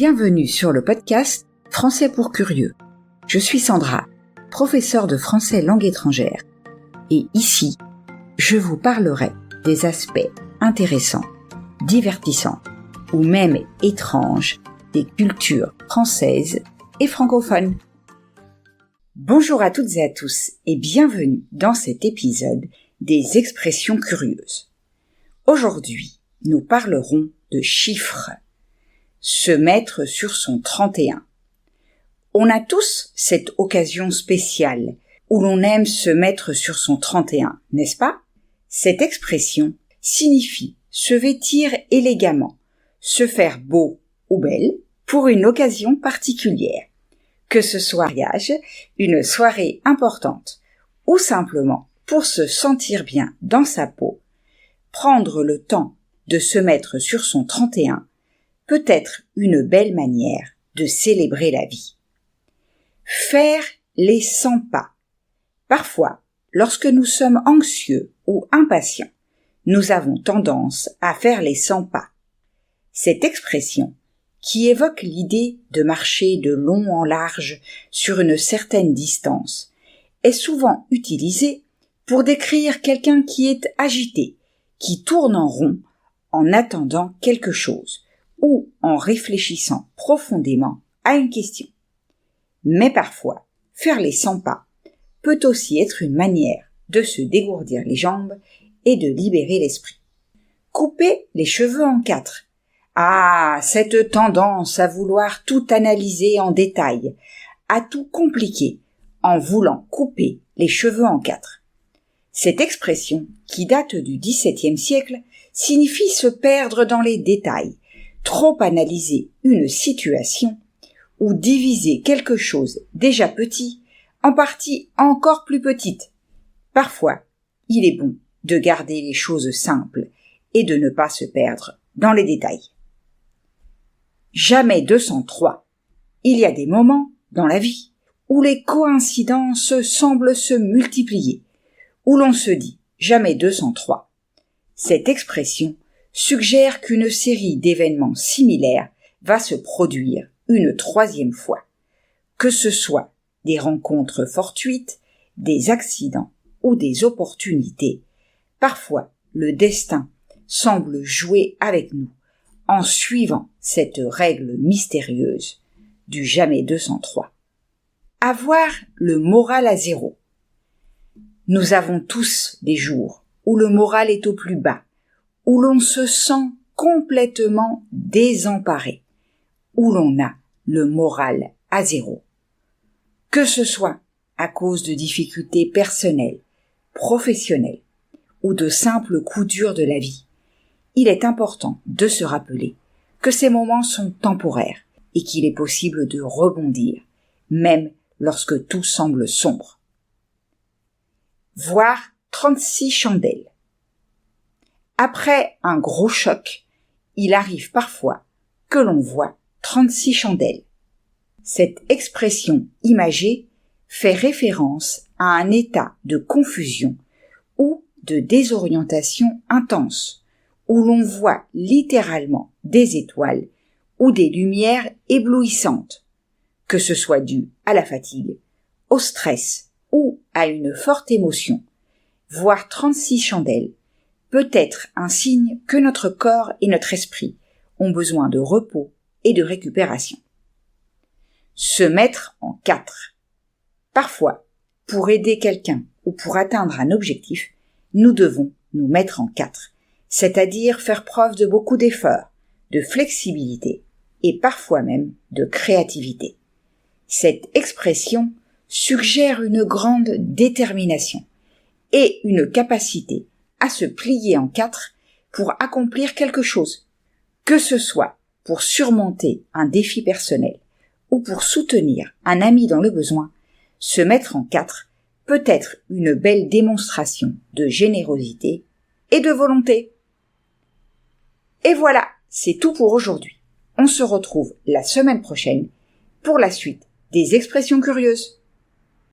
Bienvenue sur le podcast Français pour curieux. Je suis Sandra, professeure de français langue étrangère. Et ici, je vous parlerai des aspects intéressants, divertissants ou même étranges des cultures françaises et francophones. Bonjour à toutes et à tous et bienvenue dans cet épisode des expressions curieuses. Aujourd'hui, nous parlerons de chiffres. Se mettre sur son 31. On a tous cette occasion spéciale où l'on aime se mettre sur son 31, n'est-ce pas? Cette expression signifie se vêtir élégamment, se faire beau ou belle pour une occasion particulière, que ce soit un mariage, une soirée importante ou simplement pour se sentir bien dans sa peau. Prendre le temps de se mettre sur son 31 peut être une belle manière de célébrer la vie. Faire les 100 pas. Parfois, lorsque nous sommes anxieux ou impatients, nous avons tendance à faire les 100 pas. Cette expression, qui évoque l'idée de marcher de long en large sur une certaine distance, est souvent utilisée pour décrire quelqu'un qui est agité, qui tourne en rond en attendant quelque chose, ou en réfléchissant profondément à une question. Mais parfois, faire les 100 pas peut aussi être une manière de se dégourdir les jambes et de libérer l'esprit. Couper les cheveux en 4. Ah, cette tendance à vouloir tout analyser en détail, à tout compliquer en voulant couper les cheveux en 4. Cette expression, qui date du XVIIe siècle, signifie se perdre dans les détails, trop analyser une situation ou diviser quelque chose déjà petit en parties encore plus petites. Parfois, il est bon de garder les choses simples et de ne pas se perdre dans les détails. Jamais 203. Il y a des moments dans la vie où les coïncidences semblent se multiplier, où l'on se dit jamais 203. Cette expression suggère qu'une série d'événements similaires va se produire une troisième fois, que ce soit des rencontres fortuites, des accidents ou des opportunités. Parfois, le destin semble jouer avec nous en suivant cette règle mystérieuse du jamais 203. Avoir le moral à zéro. Nous avons tous des jours où le moral est au plus bas, où l'on se sent complètement désemparé, où l'on a le moral à zéro. Que ce soit à cause de difficultés personnelles, professionnelles ou de simples coups durs de la vie, il est important de se rappeler que ces moments sont temporaires et qu'il est possible de rebondir, même lorsque tout semble sombre. Voir 36 chandelles. Après un gros choc, il arrive parfois que l'on voit 36 chandelles. Cette expression imagée fait référence à un état de confusion ou de désorientation intense, où l'on voit littéralement des étoiles ou des lumières éblouissantes, que ce soit dû à la fatigue, au stress ou à une forte émotion. Voir 36 chandelles peut être un signe que notre corps et notre esprit ont besoin de repos et de récupération. Se mettre en 4. Parfois, pour aider quelqu'un ou pour atteindre un objectif, nous devons nous mettre en 4, c'est-à-dire faire preuve de beaucoup d'efforts, de flexibilité et parfois même de créativité. Cette expression suggère une grande détermination et une capacité à se plier en 4 pour accomplir quelque chose, que ce soit pour surmonter un défi personnel ou pour soutenir un ami dans le besoin. Se mettre en 4 peut être une belle démonstration de générosité et de volonté. Et voilà, c'est tout pour aujourd'hui. On se retrouve la semaine prochaine pour la suite des expressions curieuses.